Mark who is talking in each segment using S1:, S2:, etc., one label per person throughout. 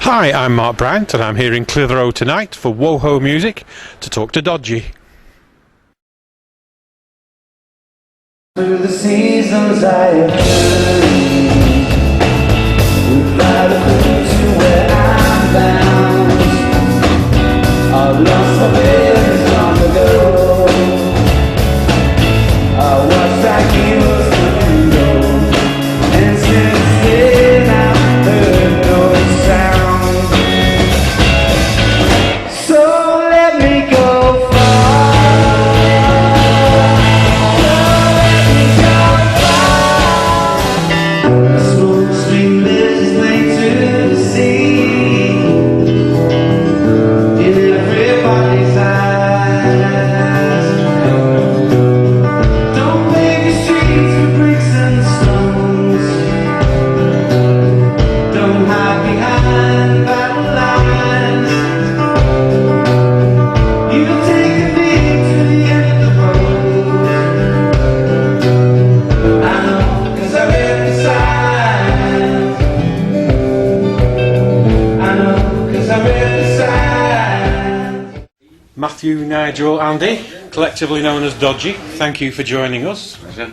S1: Hi, I'm Mark Bryant and I'm here in Clitheroe tonight for WoHo Music to talk to Dodgy.
S2: Through the seasons I have journeyed, without a clue to where I'm bound. I've lost my feelings long ago. I watched like he was the window, and since then I've heard no sound. So let me go far.
S1: Matthew, Nigel, Andy, collectively known as Dodgy, thank you for joining us.
S3: Pleasure.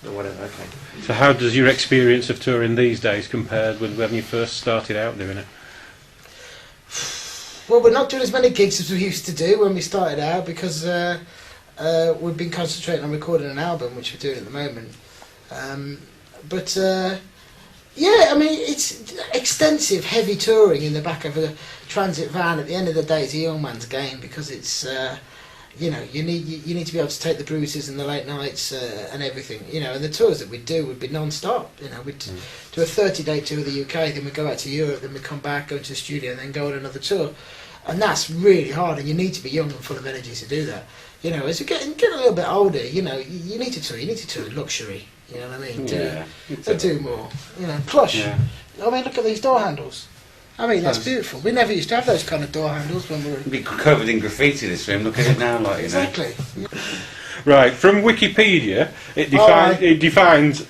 S3: Or whatever, okay.
S1: So how does your experience of touring these days compare with when you first started out doing it?
S4: Well, we're not doing as many gigs as we used to do when we started out because we've been concentrating on recording an album, which we're doing at the moment. Yeah, I mean, it's extensive, heavy touring in the back of a transit van. At the end of the day, it's a young man's game because it's, you know, you need to be able to take the bruises and the late nights and everything, you know. And the tours that we'd do would be non-stop. You know, we'd do a 30-day tour of the UK, then we'd go out to Europe, then we'd come back, go to the studio, and then go on another tour. And that's really hard, and you need to be young and full of energy to do that. You know, as you get a little bit older, you know, you need to tour. You need to tour luxury. You know what I mean? Do more. You know, plush. Yeah. I mean, look at these door handles. I mean, that's beautiful. We never used to have those kind of door handles when we were...
S3: It'd be covered in graffiti, this room. Look at it now, like, you know.
S4: Exactly.
S1: Right, from Wikipedia, it defines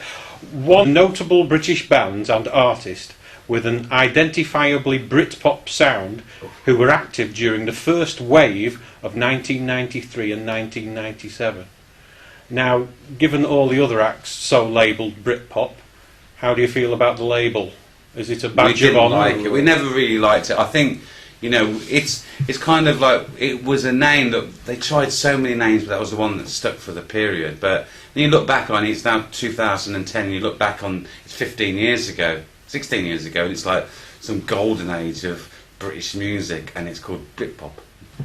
S1: one notable British band and artist with an identifiably Britpop sound who were active during the first wave of 1993 and 1997. Now, given all the other acts so labelled Britpop, how do you feel about the label? Is it a badge of honour?
S3: We didn't like it. We never really liked it. I think, you know, it's kind of like, it was a name that, they tried so many names, but that was the one that stuck for the period. But then you look back on it, it's now 2010, and you look back on, it's 15 years ago, 16 years ago, and it's like some golden age of British music, and it's called Britpop.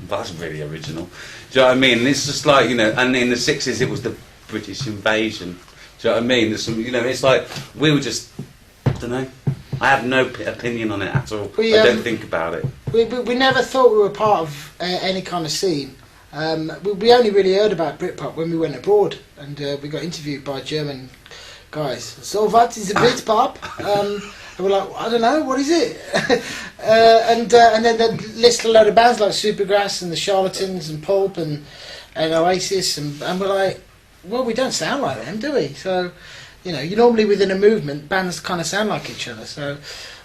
S3: That's really original. Do you know what I mean? And it's just like, you know, and in the 60s it was the British invasion. Do you know what I mean? There's some, you know, it's like, we were just, I don't know, I have no opinion on it at all. I don't think about it.
S4: We never thought we were part of any kind of scene. We only really heard about Britpop when we went abroad, and we got interviewed by German guys. So what is a Britpop? And we're like, I don't know, what is it? And then they list a load of bands like Supergrass and the Charlatans and Pulp and Oasis, and we're like, well, we don't sound like them, do we? So, you know, you normally within a movement, bands kind of sound like each other. So,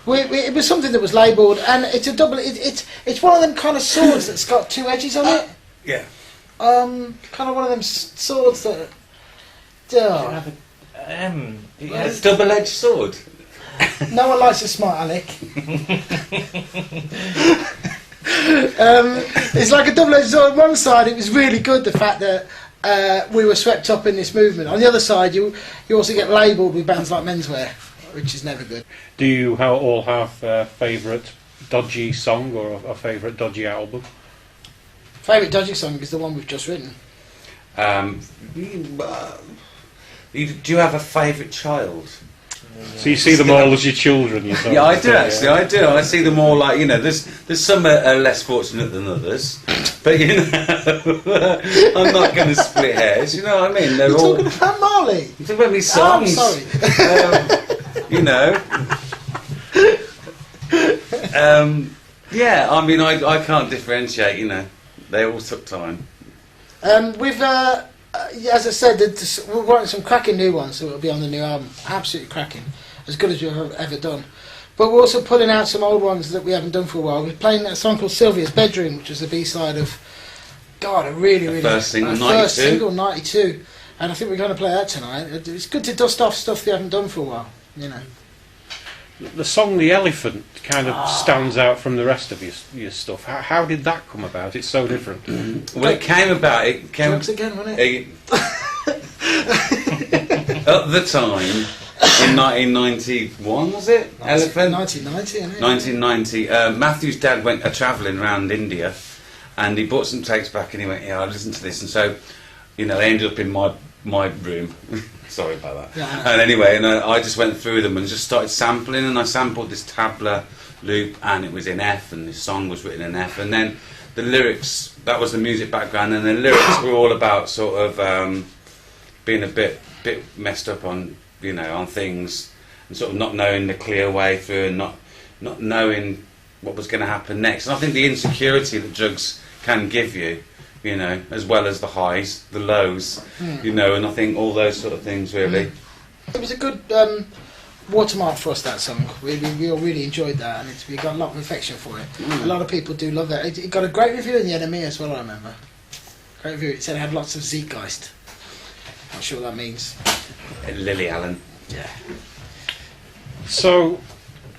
S4: it was something that was labelled, and it's a double. It's one of them kind of swords that's got two edges on it.
S3: Yeah.
S4: Kind of one of them swords that.
S3: It's a double-edged sword.
S4: No one likes a smart aleck. It's like a double-edged sword. On one side, it was really good, the fact that we were swept up in this movement. On the other side, you also get labelled with bands like Menswear, which is never good.
S1: Do you all have a favourite Dodgy song or a favourite Dodgy album?
S4: Favourite Dodgy song is the one we've just written.
S3: Do you have a favourite child?
S1: So you see them all as your children?
S3: Yeah, I do actually. I do. I see them all like, you know. There's some are less fortunate than others, but you know, I'm not going to split hairs. You know what I mean? They're
S4: You're
S3: all
S4: talking about Marley.
S3: I'm talking about me songs.
S4: Oh, I'm sorry.
S3: You know. Yeah, I mean, I can't differentiate. You know, they all took time.
S4: We've as I said, we're writing some cracking new ones, so it'll be on the new album. Absolutely cracking, as good as we've ever done. But we're also pulling out some old ones that we haven't done for a while. We're playing that song called Sylvia's Bedroom, which was the B-side of, God, a really
S3: first single,
S4: first
S3: 92.
S4: single, 92. And I think we're going to play that tonight. It's good to dust off stuff we haven't done for a while, you know.
S1: The song "The Elephant" kind of stands out from the rest of your stuff. How did that come about? It's so different.
S3: Well, it came about. It came
S4: Drugs again, wasn't it?
S3: At the time, in 1991, was it? Elephant.
S4: 1990, isn't it?
S3: 1990. Matthew's dad went travelling around India, and he brought some tapes back, and he went, "Yeah, I listened to this," and so, you know, they ended up in my room. Sorry about that.
S4: Yeah.
S3: And anyway, I just went through them and just started sampling, and I sampled this tabla loop, and it was in F, and this song was written in F, and then the lyrics, that was the music background, and the lyrics were all about sort of being a bit messed up on, you know, on things, and sort of not knowing the clear way through, and not knowing what was going to happen next. And I think the insecurity that drugs can give you, you know, as well as the highs, the lows, you know, and I think all those sort of things really.
S4: It was a good watermark for us, that song. We all really enjoyed that, and we got a lot of affection for it. A lot of people do love that. It got a great review in the NME as well, I remember. Great review. It said it had lots of Zeitgeist. Not sure what that means.
S3: Lily Allen.
S4: Yeah.
S1: So,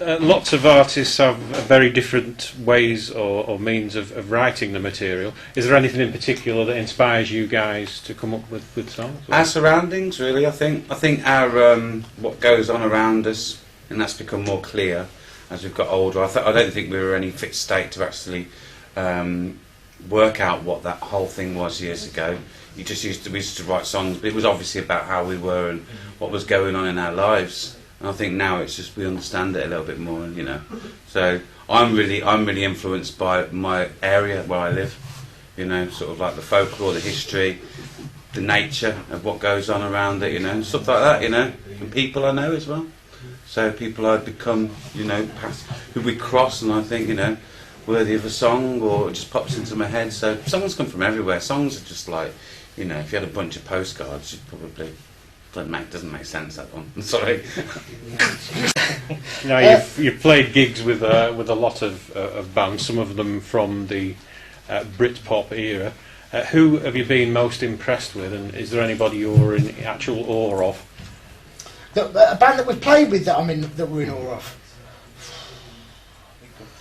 S1: lots of artists have very different ways or means of writing the material. Is there anything in particular that inspires you guys to come up with songs?
S3: Our surroundings, really. I think our what goes on around us, and that's become more clear as we've got older. I don't think we were in any fit state to actually work out what that whole thing was years ago. We used to write songs, but it was obviously about how we were and what was going on in our lives. And I think now it's just we understand it a little bit more, you know. So I'm really influenced by my area where I live, you know, sort of like the folklore, the history, the nature of what goes on around it, you know, and stuff like that, you know. And people I know as well. So people I've become, you know, who we cross, and I think, you know, worthy of a song, or it just pops into my head. So songs come from everywhere. Songs are just like, you know, if you had a bunch of postcards, you'd probably doesn't make sense, that one. I'm sorry.
S1: Now you've played gigs with a lot of bands, some of them from the Britpop era. Who have you been most impressed with, and is there anybody you're in actual awe of?
S4: A band that we've played with that we're in awe of.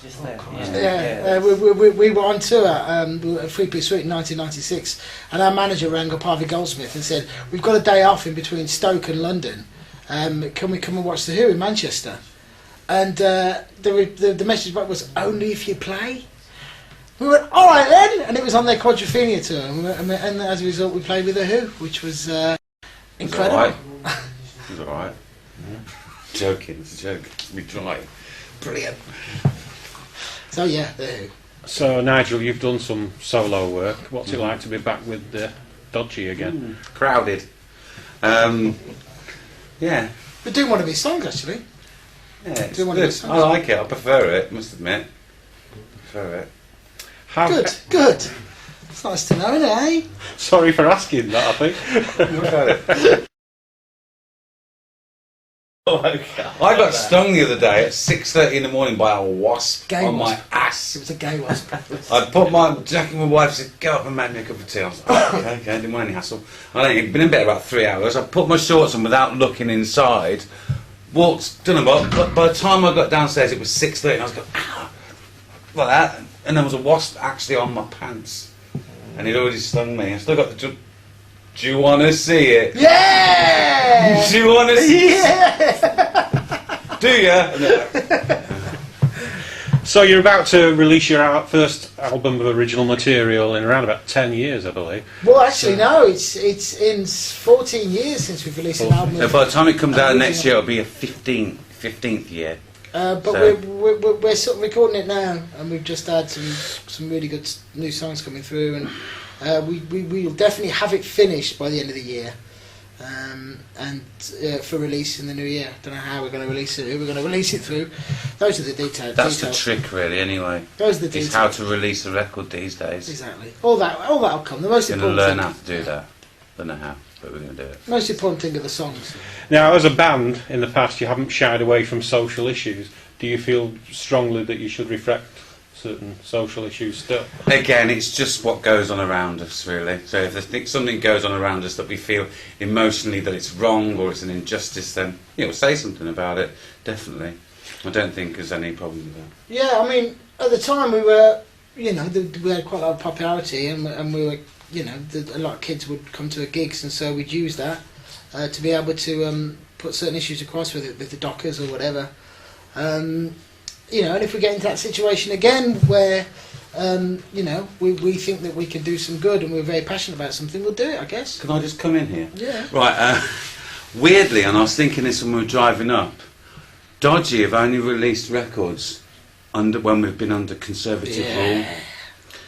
S5: Just there.
S4: We were on tour at Free Peace Suite in 1996, and our manager rang up Harvey Goldsmith and said, "We've got a day off in between Stoke and London. Can we come and watch The Who in Manchester?" And the message back was, "Only if you play." We went, "All right then," and it was on their Quadrophenia tour, and as a result, we played with The Who, which was incredible.
S3: It was alright. Joking, it's a joke. It's me dry. Brilliant.
S4: So yeah, The Who.
S1: So Nigel, you've done some solo work. What's it like to be back with Dodgy again?
S3: Crowded. Yeah.
S4: We're doing one of his songs actually.
S3: Yeah, it's
S4: Do one of
S3: good.
S4: his songs.
S3: I like it. I prefer it, must admit. Prefer it.
S4: Good. It's nice to know, isn't it, eh?
S1: Sorry for asking that, I think.
S3: Oh my God. I got stung the other day at 6:30 in the morning by a wasp on my ass.
S4: It was a gay wasp.
S3: I put my Jackie, my wife said, "Go up and make me a cup of tea." I was like, okay, didn't want any hassle. I'd been in bed about 3 hours. I put my shorts on without looking inside. Walked, done about. But by the time I got downstairs, it was 6:30, and I was going, "Ow," like that, and there was a wasp actually on my pants, and it already stung me. I still got the. Do you want to see it?
S4: Yeah!
S3: Do you want to see it?
S4: Yeah!
S3: Do you?
S1: So you're about to release your first album of original material in around about 10 years, I believe.
S4: Well, actually, no. It's in 14 years since we've released an album.
S3: By the time it comes out next year, it'll be a 15th year.
S4: But
S3: So-
S4: we're sort of recording it now, and we've just had some really good new songs coming through, and we'll definitely have it finished by the end of the year, and for release in the new year. Don't know how we're going to release it, who we're going to release it through. Those are the details.
S3: That's the trick, really. Anyway,
S4: Those are the details.
S3: it's how to release a record these days.
S4: Exactly. All that'll come. The most
S3: We're going to
S4: important
S3: learn
S4: thing.
S3: how to do that. Don't know how, but we're going to do it.
S4: Most important thing are the songs.
S1: Now, as a band in the past, you haven't shied away from social issues. do you feel strongly that you should reflect certain social issues still?
S3: Again, it's just what goes on around us, really. So if something goes on around us that we feel emotionally that it's wrong or it's an injustice, then we'll say something about it. Definitely. I don't think there's any problem with that.
S4: Yeah, I mean, at the time we were, we had quite a lot of popularity, and we were, a lot of kids would come to our gigs, and so we'd use that to be able to put certain issues across with the Dockers or whatever. And if we get into that situation again where, we think that we can do some good and we're very passionate about something, we'll do it, I guess.
S3: Can I just come in here?
S4: Yeah.
S3: Right, weirdly, and I was thinking this when we were driving up, Dodgy have only released records when we've been under Conservative rule.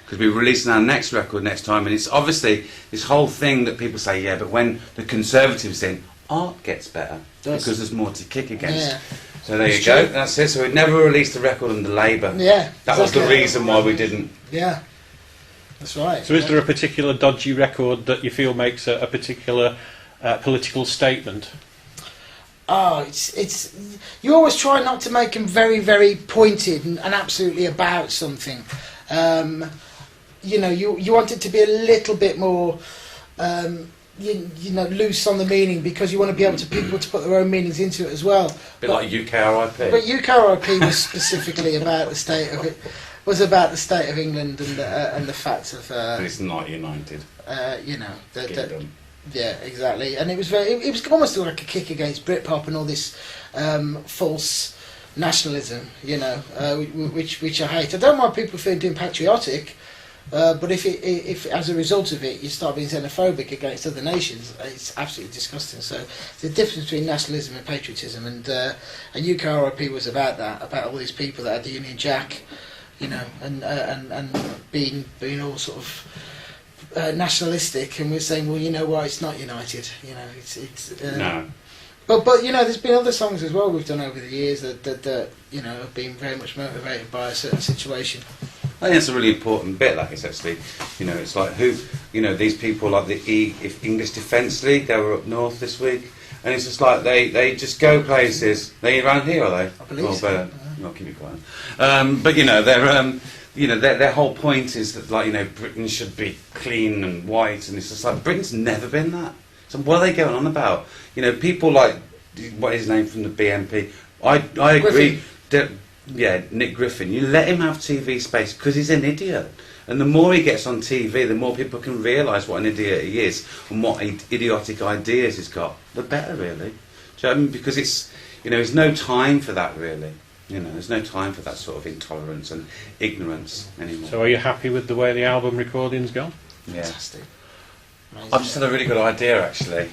S3: Because we're releasing our next record next time, and it's obviously this whole thing that people say, but when the Conservatives in, art gets better because there's more to kick against.
S4: Yeah.
S3: So there you go, that's it. So we'd never released a record under Labour.
S4: Yeah.
S3: That was the reason why we didn't.
S4: Yeah. That's right.
S1: So is there a particular Dodgy record that you feel makes a particular political statement?
S4: Oh, it's you always try not to make them very, very pointed and absolutely about something. You want it to be a little bit more, loose on the meaning, because you want to be able to people to put their own meanings into it as well.
S3: A bit like UKRIP.
S4: But UKRIP was specifically about the state of it. Was about the state of England and the fact of.
S3: It's not united.
S4: Yeah, exactly. And it was almost like a kick against Britpop and all this false nationalism, which I hate. I don't mind people feeling patriotic, but if as a result of it you start being xenophobic against other nations, it's absolutely disgusting. So the difference between nationalism and patriotism, and UKRIP was about that, about all these people that had the Union Jack, and being all sort of nationalistic, and we're saying, well, it's not united.
S3: No.
S4: But there's been other songs as well we've done over the years that have been very much motivated by a certain situation.
S3: I think it's a really important bit, like it's actually, it's like these people like the English Defence League, they were up north this week, and it's just like they just go places. They around here, are they?
S4: I believe so.
S3: I'll keep it quiet. But they're their whole point is that Britain should be clean and white, and it's just like Britain's never been that. So what are they going on about? People like what is his name from the BNP? I agree. Nick Griffin. You let him have TV space because he's an idiot, and the more he gets on TV, the more people can realise what an idiot he is and what idiotic ideas he's got. The better, really. Do you know what I mean? Because it's there's no time for that, really. There's no time for that sort of intolerance and ignorance anymore.
S1: So are you happy with the way the album recording's gone?
S3: Yeah.
S4: Fantastic. Amazing.
S3: I've just had a really good idea, actually.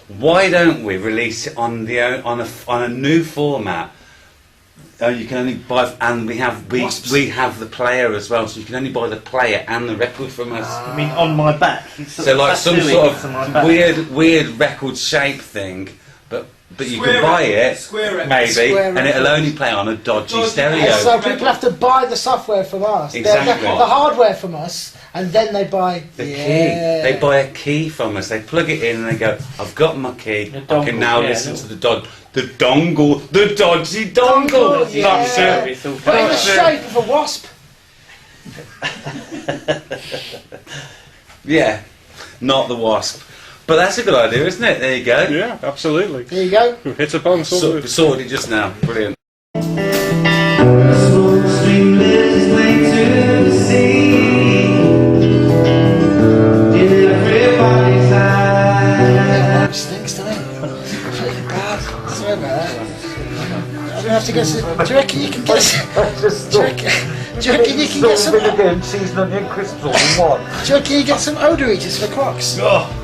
S3: Why don't we release it on a new format? You can only buy, and we have the player as well, so you can only buy the player and the record from us.
S5: I mean, on my back.
S3: So like some sort of weird record shape thing, but you can buy it, maybe, and it'll only play on a dodgy stereo.
S4: So people have to buy the software from us,
S3: Exactly.
S4: the hardware from us, and then they buy
S3: the key. They buy a key from us. They plug it in and they go, "I've got my key. I can now listen to the dongle, the dodgy dongle."
S4: Yeah.
S3: That's it.
S4: But in the shape of a wasp.
S3: Yeah, not the wasp. But that's a good idea, isn't it? There you go.
S1: Yeah, absolutely.
S4: There you go.
S1: We've hit upon something.
S3: Sorted just now. Brilliant.
S4: Stinks, doesn't it? Really bad. Sorry about that. I'm gonna have to get some. Do you reckon you can get some? Do you reckon you can get some?
S5: Cheese and onion crisps or what?
S4: Do you reckon you get some odour eaters for Crocs?
S5: Oh.